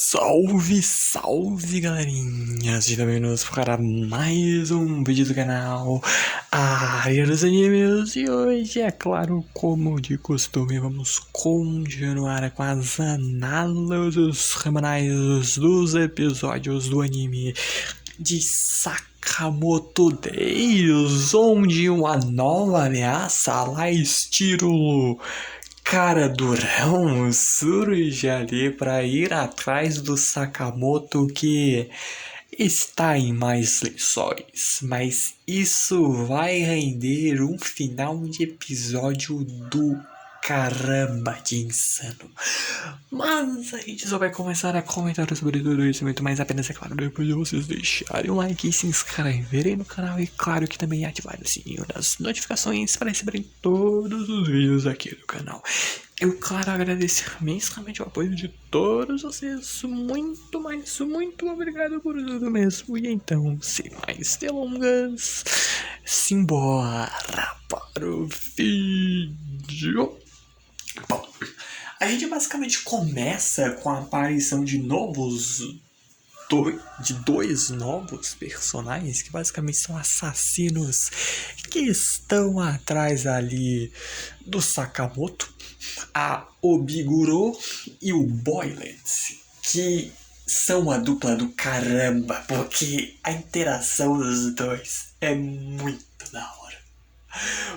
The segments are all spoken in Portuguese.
Salve, salve galerinha! Sejam bem-vindos para mais um vídeo do canal Área dos Animes. E hoje, é claro, como de costume, vamos continuar com as análises semanais dos episódios do anime de Sakamoto Days, onde uma nova ameaça lá estilo Cara durão surge ali para ir atrás do Sakamoto que está em mais lençóis, mas isso vai render um final de episódio do caramba de insano. Mas a gente só vai começar a comentar sobre tudo isso muito mais apenas, é claro, depois de vocês deixarem um like e se inscreverem no canal e claro que também ativarem o sininho das notificações para receberem todos os vídeos aqui do canal. Eu, claro, agradeço imensamente o apoio de todos vocês. Muito obrigado por tudo mesmo. E então, sem mais delongas, simbora para o vídeo. Bom, a gente basicamente começa com a aparição de dois novos personagens que basicamente são assassinos que estão atrás ali do Sakamoto, a Obiguro e o Boilet, que são a dupla do caramba, porque a interação dos dois é muito da hora.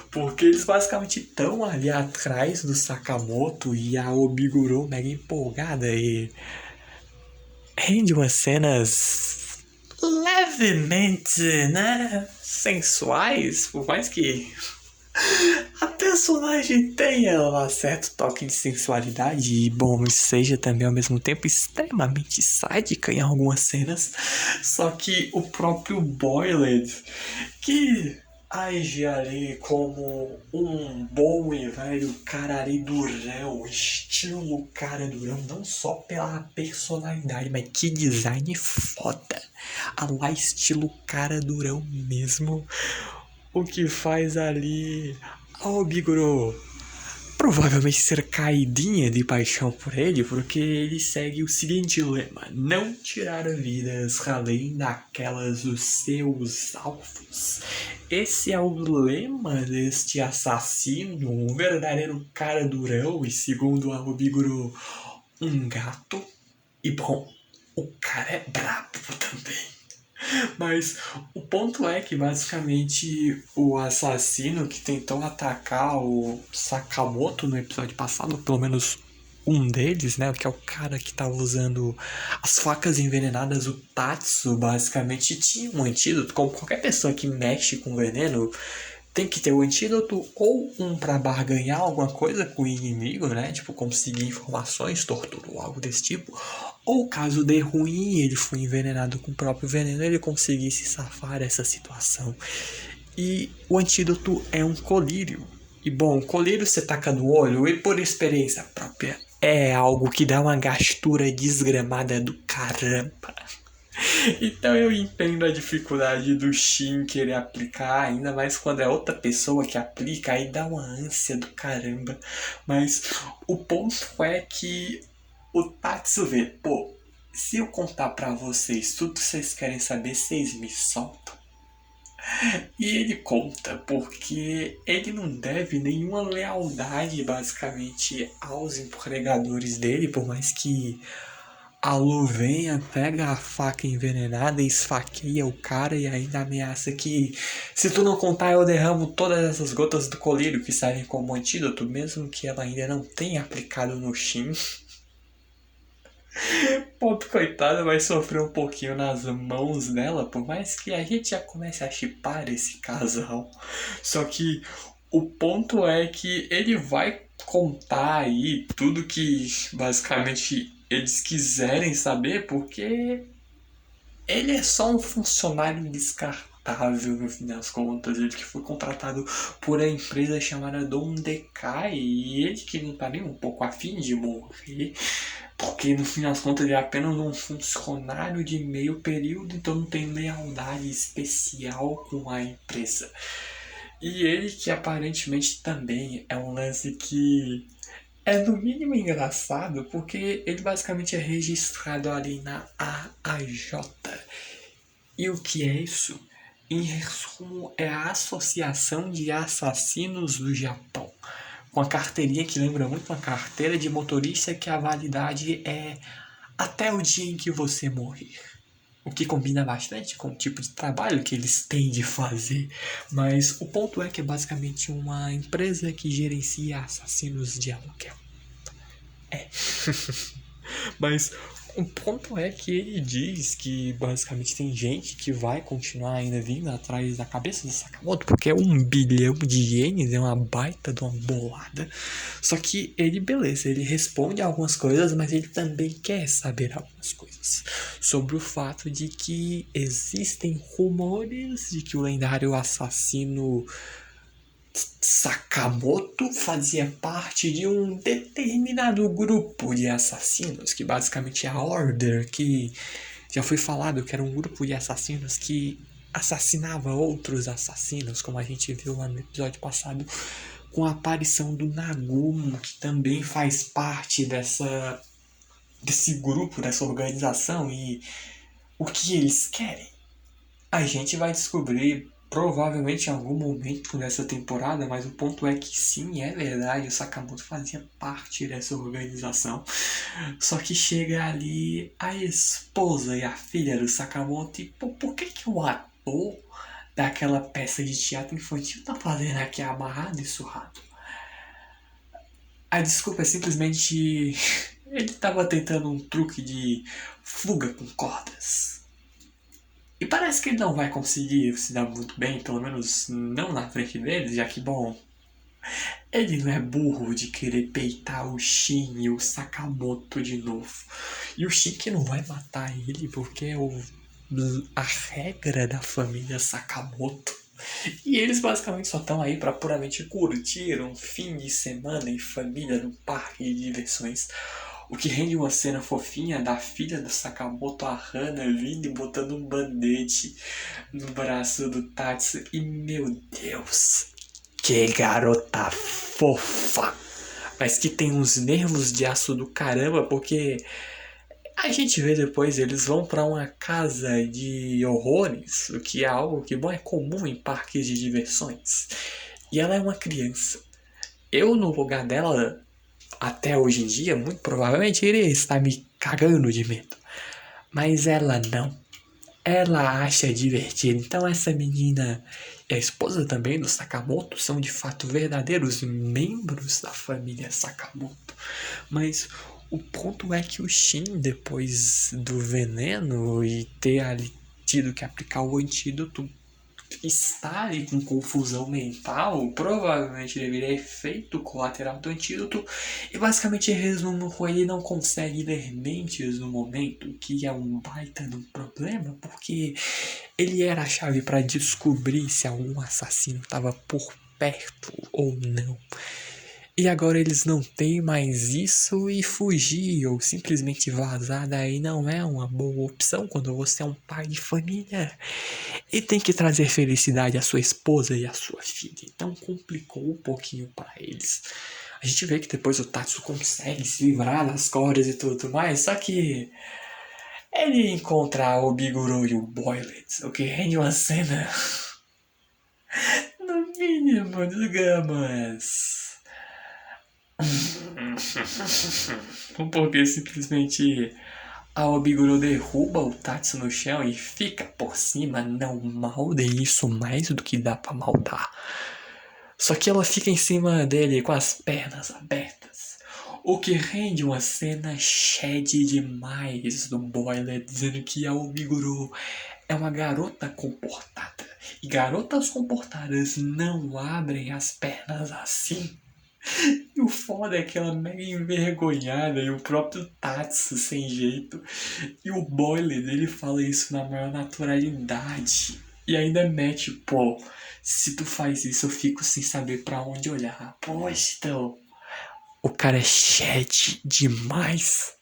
Porque eles basicamente estão ali atrás do Sakamoto e a Obiguro mega empolgada e rende umas cenas levemente, né, sensuais, por mais que a personagem tenha um certo toque de sensualidade e, bom, seja também ao mesmo tempo extremamente sádica em algumas cenas. Só que o próprio Boilet, que age ali como um bom e velho cara ali durão, estilo cara durão, não só pela personalidade, mas que design foda. A lá estilo cara durão mesmo. O que faz ali a Obiguro provavelmente ser caidinha de paixão por ele, porque ele segue o seguinte lema: não tirar vidas além daquelas dos seus alvos. Esse é o lema deste assassino, um verdadeiro cara durão e, segundo a Obiguro, um gato. E bom, o cara é brabo também. Mas o ponto é que basicamente o assassino que tentou atacar o Sakamoto no episódio passado, pelo menos um deles, né, que é o cara que tava usando as facas envenenadas, o Tatsu, basicamente tinha um antídoto. Como qualquer pessoa que mexe com veneno, tem que ter o antídoto ou um para barganhar alguma coisa com o inimigo, né? Tipo, conseguir informações, tortura ou algo desse tipo. Ou caso dê ruim e ele foi envenenado com o próprio veneno, ele conseguisse safar essa situação. E o antídoto é um colírio. E bom, colírio você taca no olho e por experiência própria é algo que dá uma gastura desgramada do caramba. Então eu entendo a dificuldade do Shin querer aplicar, ainda mais quando é outra pessoa que aplica, aí dá uma ânsia do caramba. Mas o ponto é que o Tatsu vê, pô, se eu contar pra vocês tudo que vocês querem saber, vocês me soltam. E ele conta porque ele não deve nenhuma lealdade basicamente aos empregadores dele, por mais que a Lu venha, pega a faca envenenada e esfaqueia o cara e ainda ameaça que se tu não contar eu derramo todas essas gotas do colírio que servem como antídoto, mesmo que ela ainda não tenha aplicado no Shin. Pobre coitada vai sofrer um pouquinho nas mãos dela, por mais que a gente já comece a chipar esse casal. Só que o ponto é que ele vai contar aí tudo que basicamente eles quiserem saber, porque ele é só um funcionário descartável no fim das contas. Ele que foi contratado por a empresa chamada Dondekai e ele que não tá nem um pouco afim de morrer. Porque no fim das contas ele é apenas um funcionário de meio período, então não tem lealdade especial com a empresa. E ele que aparentemente também é um lance que É no mínimo engraçado porque ele basicamente é registrado ali na AAJ. E o que é isso? Em resumo, é a Associação de Assassinos do Japão. Com a carteirinha que lembra muito uma carteira de motorista que a validade é até o dia em que você morrer. O que combina bastante com o tipo de trabalho que eles têm de fazer. Mas o ponto é que é basicamente uma empresa que gerencia assassinos de aluguel. É. Mas o ponto é que ele diz que basicamente tem gente que vai continuar ainda vindo atrás da cabeça do Sakamoto, porque é 1 bilhão de ienes, é uma baita de uma bolada. Só que ele, beleza, ele responde algumas coisas, mas ele também quer saber algumas coisas. Sobre o fato de que existem rumores de que o lendário assassino Sakamoto fazia parte de um determinado grupo de assassinos, que basicamente é a Order, que já foi falado que era um grupo de assassinos que assassinava outros assassinos, como a gente viu lá no episódio passado, com a aparição do Nagumo, que também faz parte desse grupo, dessa organização, e o que eles querem. A gente vai descobrir provavelmente em algum momento dessa temporada, mas o ponto é que sim, é verdade, o Sakamoto fazia parte dessa organização. Só que chega ali a esposa e a filha do Sakamoto e por que o ator daquela peça de teatro infantil tá fazendo aqui amarrado e surrado? A desculpa é simplesmente ele tava tentando um truque de fuga com cordas. E parece que ele não vai conseguir se dar muito bem, pelo menos não na frente deles, já que, bom, ele não é burro de querer peitar o Shin e o Sakamoto de novo. E o Shin que não vai matar ele porque é a regra da família Sakamoto. E eles basicamente só estão aí para puramente curtir um fim de semana em família no parque de diversões. O que rende uma cena fofinha da filha do Sakamoto, a Hana, vindo e botando um band-aid no braço do Tatsu. E meu Deus, que garota fofa! Mas que tem uns nervos de aço do caramba, porque a gente vê depois eles vão para uma casa de horrores, o que é algo que bom é comum em parques de diversões. E ela é uma criança. Eu no lugar dela até hoje em dia, muito provavelmente iria estar me cagando de medo. Mas ela não. Ela acha divertido. Então essa menina e a esposa também do Sakamoto são de fato verdadeiros membros da família Sakamoto. Mas o ponto é que o Shin, depois do veneno e ter ali tido que aplicar o antídoto, está ali com confusão mental, provavelmente devido a efeito colateral do antídoto, e basicamente resumo com ele não consegue ler mentes no momento, que é um baita de um problema, porque ele era a chave para descobrir se algum assassino estava por perto ou não. E agora eles não têm mais isso e fugir ou simplesmente vazar daí não é uma boa opção quando você é um pai de família e tem que trazer felicidade à sua esposa e à sua filha. Então complicou um pouquinho para eles. A gente vê que depois o Tatsu consegue se livrar das cordas e tudo mais, só que ele encontra o Biguro e o Boilet, o que rende uma cena no mínimo dos gamas. Porque simplesmente a Obiguro derruba o Tatsu no chão e fica por cima. Não malde isso mais do que dá pra maldar. Só que ela fica em cima dele com as pernas abertas. O que rende uma cena shed demais do Boiler dizendo que a Obiguro é uma garota comportada. E garotas comportadas não abrem as pernas assim. E o foda é que ela é mega envergonhada e o próprio Tatsu sem jeito. E o Boiler dele fala isso na maior naturalidade. E ainda mete, pô, se tu faz isso eu fico sem saber pra onde olhar. Poxa, então, o cara é chat demais.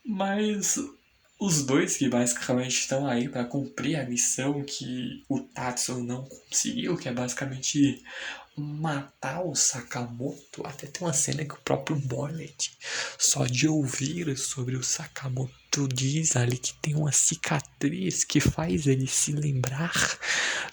Mas os dois que basicamente estão aí para cumprir a missão que o Tatsu não conseguiu, que é basicamente matar o Sakamoto. Até tem uma cena que o próprio Boilet, só de ouvir sobre o Sakamoto, diz ali que tem uma cicatriz que faz ele se lembrar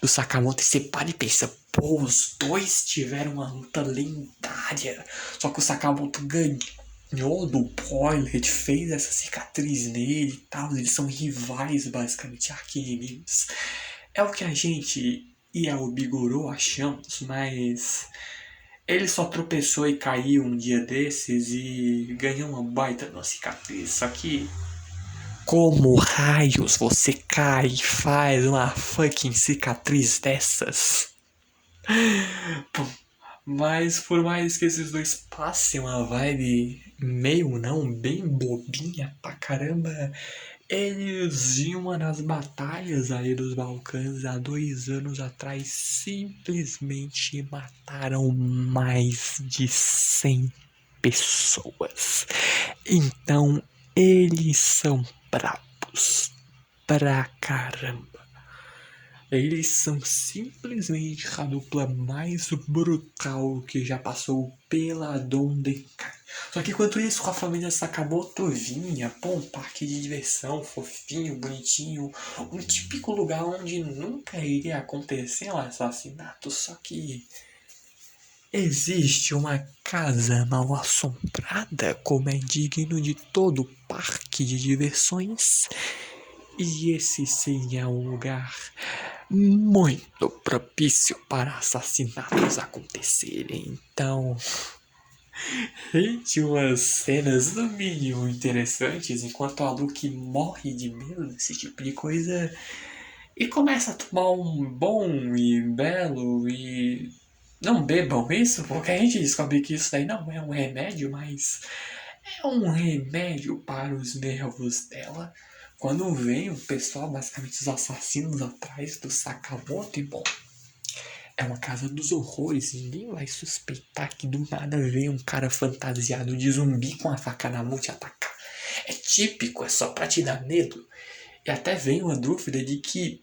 do Sakamoto. E você para e pensa, pô, os dois tiveram uma luta lendária. Só que o Sakamoto ganhou do Boilet, fez essa cicatriz nele e tal. Eles são rivais, basicamente, arqui-inimigos. É o que a gente e a Obiguro achamos, mas ele só tropeçou e caiu um dia desses e ganhou uma baita de uma cicatriz. Só que como raios você cai e faz uma fucking cicatriz dessas? Bom, mas por mais que esses dois passem uma vibe meio não, bem bobinha pra caramba, eles em uma das batalhas aí dos Balcãs há 2 anos atrás simplesmente mataram mais de 100 pessoas. Então eles são brabos pra caramba. Eles são simplesmente a dupla mais brutal que já passou pela Dondenkai. Só que enquanto isso, com a família Sakamoto vinha, pô, um parque de diversão, fofinho, bonitinho, um típico lugar onde nunca iria acontecer um assassinato, só que existe uma casa mal assombrada, como é digno de todo parque de diversões, e esse sim é um lugar muito propício para assassinatos acontecerem. Então, tinha umas cenas no mínimo interessantes enquanto a Luke morre de medo desse tipo de coisa e começa a tomar um bom e belo e não bebam isso, porque a gente descobre que isso daí não é um remédio, mas é um remédio para os nervos dela. Quando vem o pessoal, basicamente os assassinos atrás do Sakamoto, e bom, é uma casa dos horrores, ninguém vai suspeitar que do nada vem um cara fantasiado de zumbi com a faca na mão te atacar. É típico, é só pra te dar medo. E até vem uma dúvida de que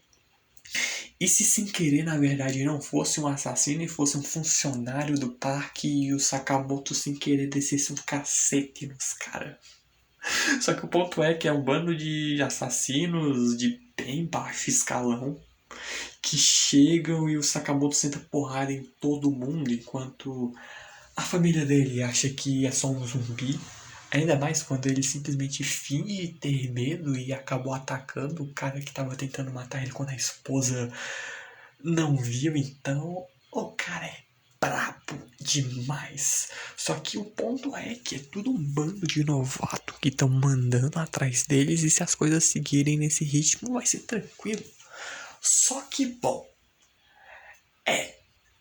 e se sem querer na verdade não fosse um assassino e fosse um funcionário do parque e o Sakamoto sem querer descesse um cacete nos caras. Só que o ponto é que é um bando de assassinos de bem baixo escalão que chegam e o Sakamoto senta porrada em todo mundo, enquanto a família dele acha que é só um zumbi. Ainda mais quando ele simplesmente finge ter medo e acabou atacando o cara que tava tentando matar ele quando a esposa não viu. Então, o cara é brabo demais. Só que o ponto é que é tudo um bando de novato que estão mandando atrás deles e se as coisas seguirem nesse ritmo vai ser tranquilo. Só que, bom,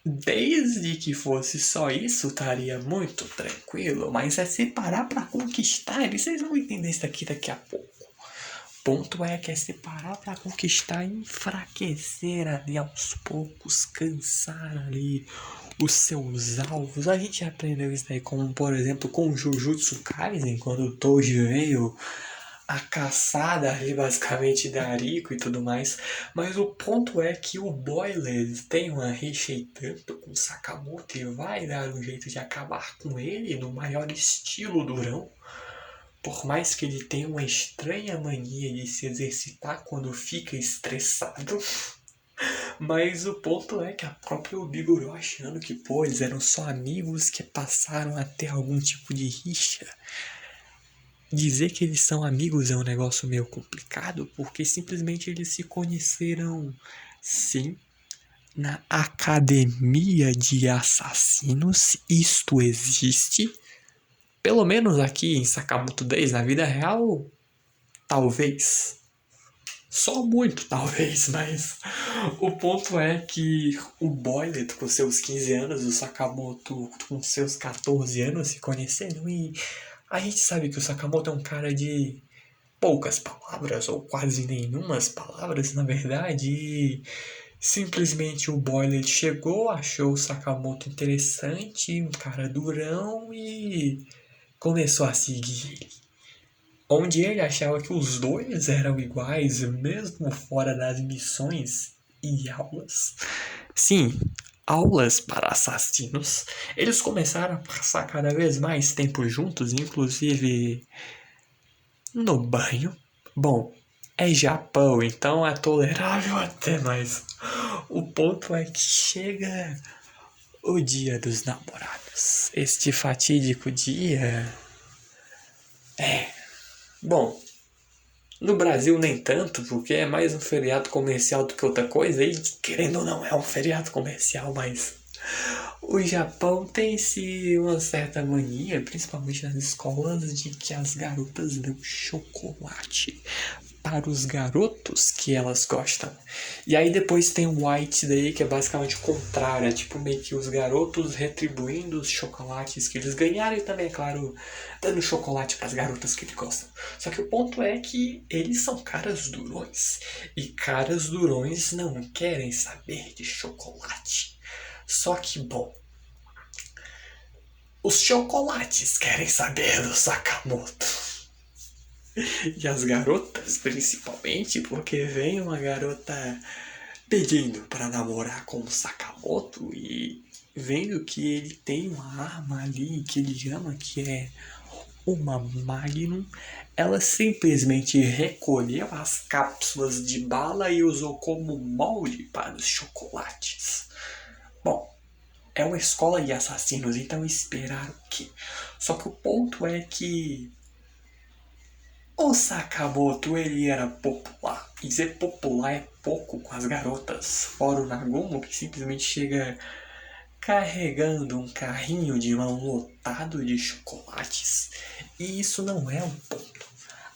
desde que fosse só isso, estaria muito tranquilo, mas é separar pra conquistar, e vocês vão entender isso daqui a pouco. O ponto é que é separar pra conquistar e enfraquecer ali aos poucos, cansar ali os seus alvos. A gente aprendeu isso daí como, por exemplo, com o Jujutsu Kaisen, quando o Toji veio a caçada ali basicamente da Ariko e tudo mais. Mas o ponto é que o Boiler tem uma rixa e tanto com o Sakamoto e vai dar um jeito de acabar com ele no maior estilo durão. Por mais que ele tenha uma estranha mania de se exercitar quando fica estressado. Mas o ponto é que a própria Obiguro achando que, pô, eles eram só amigos que passaram a ter algum tipo de rixa. Dizer que eles são amigos é um negócio meio complicado, porque simplesmente eles se conheceram, sim, na academia de assassinos. Isto existe. Pelo menos aqui em Sakamoto 10, na vida real, talvez. Só muito, talvez, mas o ponto é que o Boilet com seus 15 anos, o Sakamoto com seus 14 anos se conheceram e a gente sabe que o Sakamoto é um cara de poucas palavras, ou quase nenhumas palavras, na verdade, e simplesmente o Boilet chegou, achou o Sakamoto interessante, um cara durão, e começou a seguir ele. Onde ele achava que os dois eram iguais, mesmo fora das missões e aulas. Sim, aulas para assassinos. Eles começaram a passar cada vez mais tempo juntos, inclusive no banho. Bom, é Japão, então é tolerável até, mas o ponto é que chega o dia dos namorados. Este fatídico dia. Bom, no Brasil nem tanto, porque é mais um feriado comercial do que outra coisa, e querendo ou não é um feriado comercial, mas o Japão tem-se uma certa mania, principalmente nas escolas, de que as garotas dão chocolate para os garotos que elas gostam. E aí depois tem o White daí, que é basicamente o contrário, é tipo meio que os garotos retribuindo os chocolates que eles ganharam e também, é claro, dando chocolate para as garotas que eles gostam. Só que o ponto é que eles são caras durões. E caras durões não querem saber de chocolate. Só que, bom, os chocolates querem saber do Sakamoto. E as garotas, principalmente, porque vem uma garota pedindo para namorar com o Sakamoto e vendo que ele tem uma arma ali que ele ama, que é uma Magnum, ela simplesmente recolheu as cápsulas de bala e usou como molde para os chocolates. Bom, é uma escola de assassinos, então esperar o quê? Só que o ponto é que o Sakamoto, ele era popular. E ser popular é pouco com as garotas. Fora o Nagumo, que simplesmente chega carregando um carrinho de mão lotado de chocolates. E isso não é um ponto.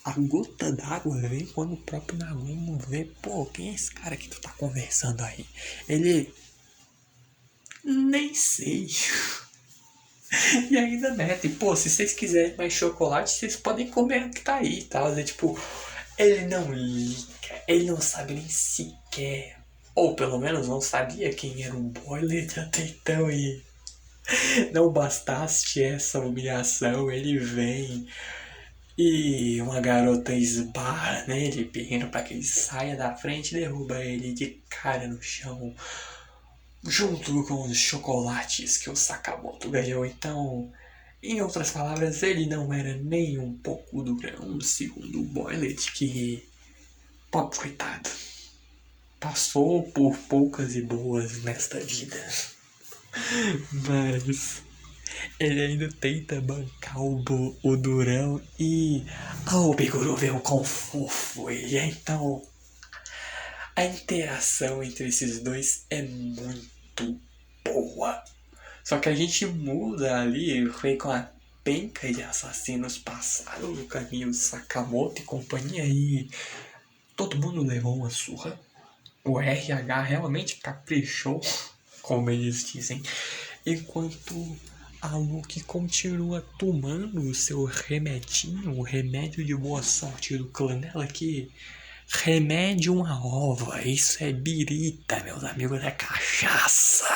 A gota d'água vem quando o próprio Nagumo vê, pô, quem é esse cara que tu tá conversando aí? Ele... nem sei. E ainda mete, pô, se vocês quiserem mais chocolate, vocês podem comer o que tá aí, tá? É tipo, ele não liga, ele não sabe nem sequer, ou pelo menos não sabia quem era um boiler até então, e não bastasse essa humilhação, ele vem e uma garota esbarra nele, pedindo pra que ele saia da frente e derruba ele de cara no chão, junto com os chocolates que o Sakamoto ganhou. Então, em outras palavras, ele não era nem um pouco durão, segundo o Boilet, que, pobre coitado, passou por poucas e boas nesta vida. Mas ele ainda tenta bancar o durão e o Biguru vê o quão fofo ele é. Então, a interação entre esses dois é muito boa. Só que a gente muda ali, foi com a penca de assassinos passaram no caminho de Sakamoto e companhia e todo mundo levou uma surra. O RH realmente caprichou, como eles dizem, enquanto a Luke continua tomando o seu remedinho, o remédio de boa sorte do clã dela, que remédio uma ova, isso é birita, meus amigos, é cachaça,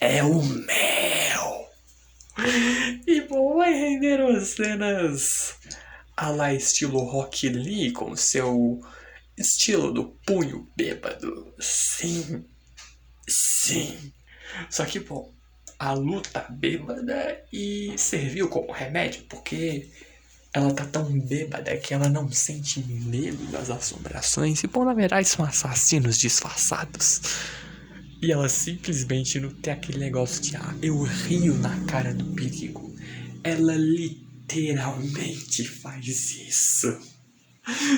é o mel. E bom, vai render umas cenas a lá estilo Rock Lee, com seu estilo do punho bêbado. Sim, sim. Só que, bom, a luta bêbada e serviu como remédio, porque ela tá tão bêbada que ela não sente medo das assombrações. E, bom, na verdade, são assassinos disfarçados. E ela simplesmente não tem aquele negócio de eu rio na cara do perigo. Ela literalmente faz isso.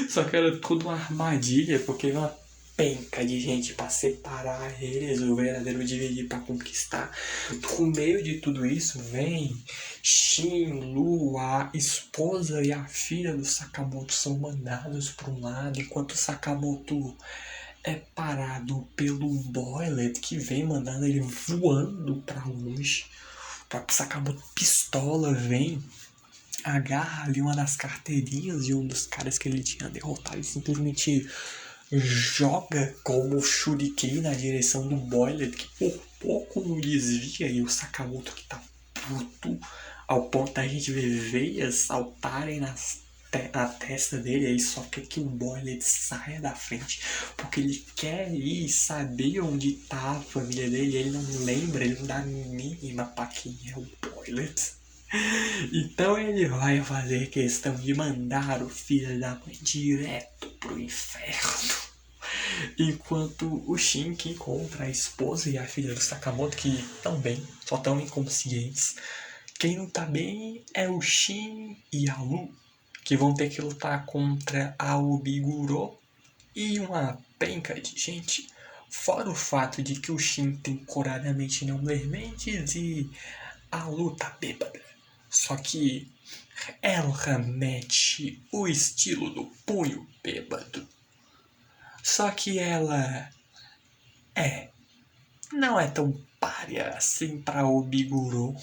Só que era tudo uma armadilha, porque uma penca de gente pra separar eles, o verdadeiro dividir pra conquistar. No meio de tudo isso vem Shin, Lu, a esposa e a filha do Sakamoto são mandados para um lado, enquanto o Sakamoto é parado pelo Boilet, que vem mandando ele voando pra longe. O próprio Sakamoto pistola vem, agarra ali uma das carteirinhas de um dos caras que ele tinha derrotado e simplesmente joga como shuriken na direção do Boilet, que por pouco não desvia, e o Sakamoto que tá puto ao ponto da gente ver veias saltarem nas a testa dele, aí só quer que o Boiler saia da frente, porque ele quer ir saber onde tá a família dele, ele não lembra, ele não dá a mínima pra quem é o Boiler. Então ele vai fazer questão de mandar o filho da mãe direto pro inferno. Enquanto o Shin, que encontra a esposa e a filha do Sakamoto, que estão bem, só estão inconscientes. Quem não tá bem é o Shin e a Lu, que vão ter que lutar contra a Obiguro e uma penca de gente. Fora o fato de que o Shin temporariamente não ler mentes e a Lu tá bêbada. Só que ela mete o estilo do punho bêbado. Só que ela não é tão párea assim pra Obiguro,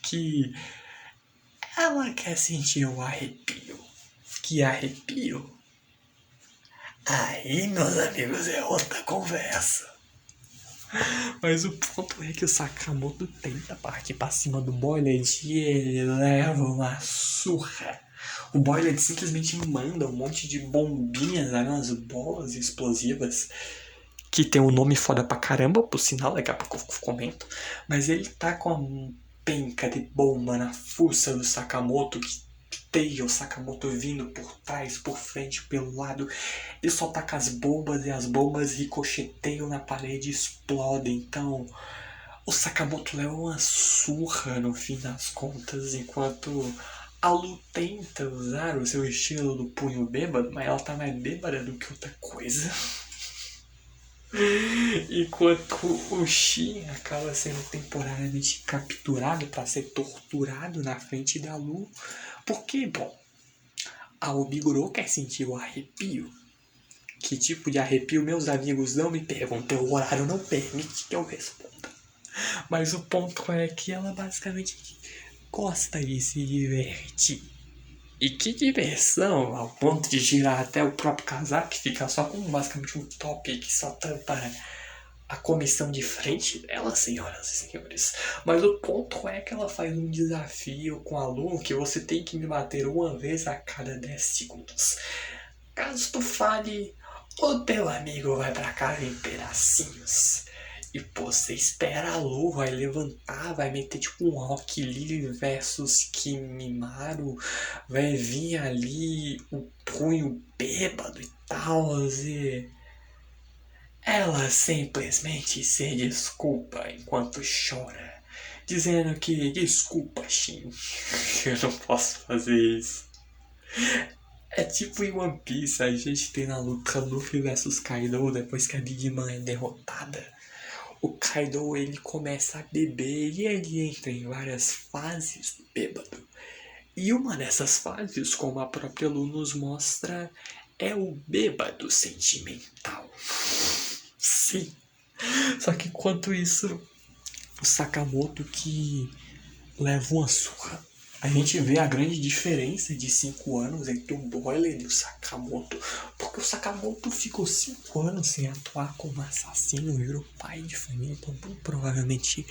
que ela quer sentir o arrepio. Que arrepio? Aí, meus amigos, é outra conversa. Mas o ponto é que o Sakamoto tenta partir pra cima do Boiler e ele leva uma surra. O Boiler simplesmente manda um monte de bombinhas, umas bolas explosivas, que tem um nome foda pra caramba, por sinal, daqui a pouco eu comento. Mas ele tá com a penca de bomba na fuça do Sakamoto, que teia o Sakamoto vindo por trás, por frente, pelo lado. Ele só taca as bombas e as bombas ricocheteiam na parede e explodem. Então o Sakamoto leva uma surra no fim das contas, enquanto a Lu tenta usar o seu estilo do punho bêbado, mas ela tá mais bêbada do que outra coisa. Enquanto o Shin acaba sendo temporariamente capturado para ser torturado na frente da Lu. Porque, bom, a Obiguro quer sentir o arrepio. Que tipo de arrepio, meus amigos, não me perguntem, o horário não permite que eu responda. Mas o ponto é que ela basicamente gosta de se divertir. E que diversão, ao ponto de girar até o próprio casaco, que fica só com basicamente um top que só tampa a comissão de frente dela, senhoras e senhores. Mas o ponto é que ela faz um desafio com a Lu, que você tem que me bater uma vez a cada 10 segundos. Caso tu fale, o teu amigo vai pra casa em pedacinhos. E pô, você espera a Lu, vai levantar, vai meter tipo um Rock Lee versus Kimimaro, vai vir ali o punho bêbado e tal, e ela simplesmente se desculpa enquanto chora, dizendo que desculpa, Shin, eu não posso fazer isso. É tipo em One Piece, a gente tem na luta Luffy vs Kaido depois que a Big Mom é derrotada. O Kaido ele começa a beber e ele entra em várias fases do bêbado. E uma dessas fases, como a própria Lu nos mostra, é o bêbado sentimental. Sim. Só que enquanto isso, o Sakamoto que leva uma surra. A gente vê a grande diferença de 5 anos entre o Boiler e o Sakamoto. Porque o Sakamoto ficou 5 anos sem atuar como assassino, virou pai de família. Então provavelmente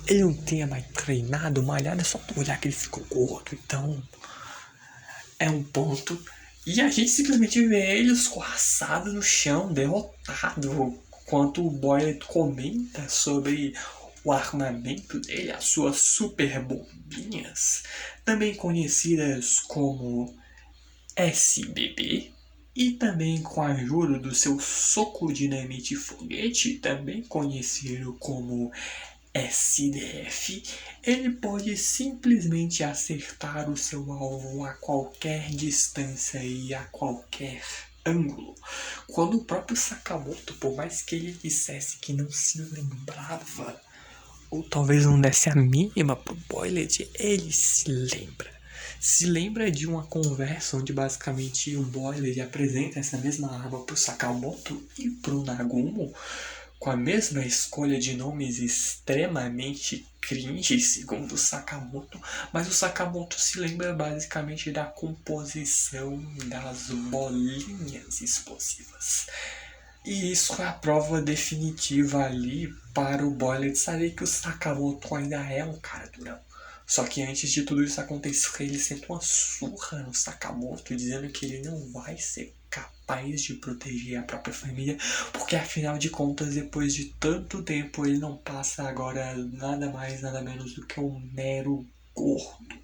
ele não tenha mais treinado, malhado. É só tu olhar que ele ficou gordo. Então é um ponto. E a gente simplesmente vê ele escorraçado no chão, derrotado. Enquanto o Boiler comenta sobre o armamento dele, as suas super bombinhas, também conhecidas como SBB, e também com a ajuda do seu soco dinamite foguete, também conhecido como SDF, ele pode simplesmente acertar o seu alvo a qualquer distância e a qualquer ângulo. Quando o próprio Sakamoto, por mais que ele dissesse que não se lembrava, ou talvez não desse a mínima pro Boiler, ele se lembra. Se lembra de uma conversa onde basicamente o Boiler apresenta essa mesma arma pro Sakamoto e pro Nagumo, com a mesma escolha de nomes extremamente cringe, segundo o Sakamoto, mas o Sakamoto se lembra basicamente da composição das bolinhas explosivas. E isso é a prova definitiva ali para o Boiler de saber que o Sakamoto ainda é um cara durão. Só que antes de tudo isso acontecer, ele senta uma surra no Sakamoto, dizendo que ele não vai ser capaz de proteger a própria família, porque afinal de contas, depois de tanto tempo, ele não passa agora nada mais, nada menos do que um mero gordo.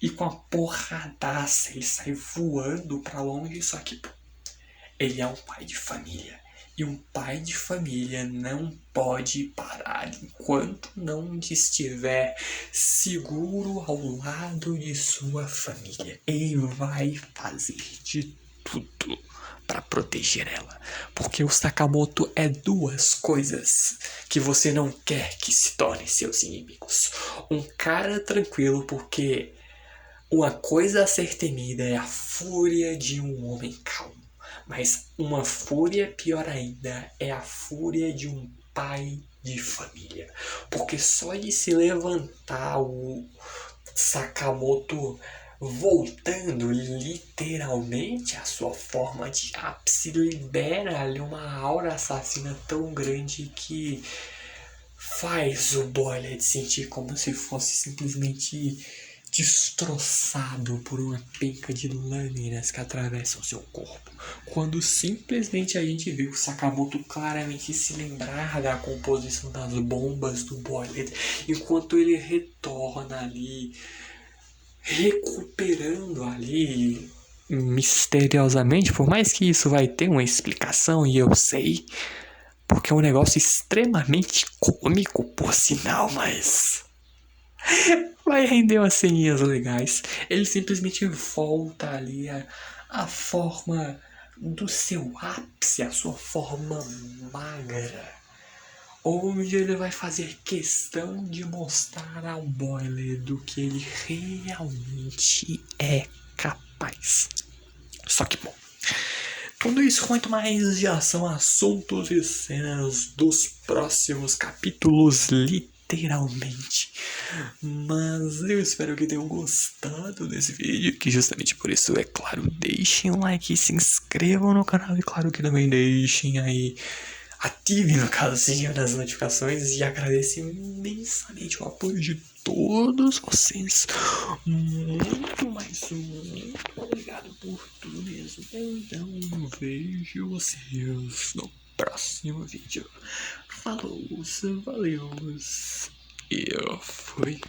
E com a porradaça, ele sai voando pra longe, só que ele é um pai de família. E um pai de família não pode parar enquanto não estiver seguro ao lado de sua família. Ele vai fazer de tudo para proteger ela. Porque o Sakamoto é duas coisas que você não quer que se tornem seus inimigos. Um cara tranquilo, porque uma coisa a ser temida é a fúria de um homem calmo. Mas uma fúria pior ainda é a fúria de um pai de família. Porque só de se levantar o Sakamoto voltando literalmente à sua forma de ápice, libera ali uma aura assassina tão grande que faz o Boiler sentir como se fosse simplesmente destroçado por uma penca de lâminas que atravessam seu corpo. Quando simplesmente a gente vê o Sakamoto claramente se lembrar da composição das bombas do Boiler, enquanto ele retorna ali, recuperando ali misteriosamente, por mais que isso vai ter uma explicação, e eu sei, porque é um negócio extremamente cômico, por sinal, mas vai render umas ceninhas legais. Ele simplesmente volta ali a forma do seu ápice, a sua forma magra, onde ele vai fazer questão de mostrar ao Boiler do que ele realmente é capaz. Só que, bom, tudo isso muito mais já são assuntos e cenas dos próximos capítulos, literalmente. Mas eu espero que tenham gostado desse vídeo, que justamente por isso, é claro, deixem um like, se inscrevam no canal e claro que também deixem aí, ativem o casinho das notificações e agradeço imensamente o apoio de todos vocês. Muito, mas muito obrigado por tudo mesmo. Então vejo vocês no próximo vídeo. Falou, valeu e eu fui.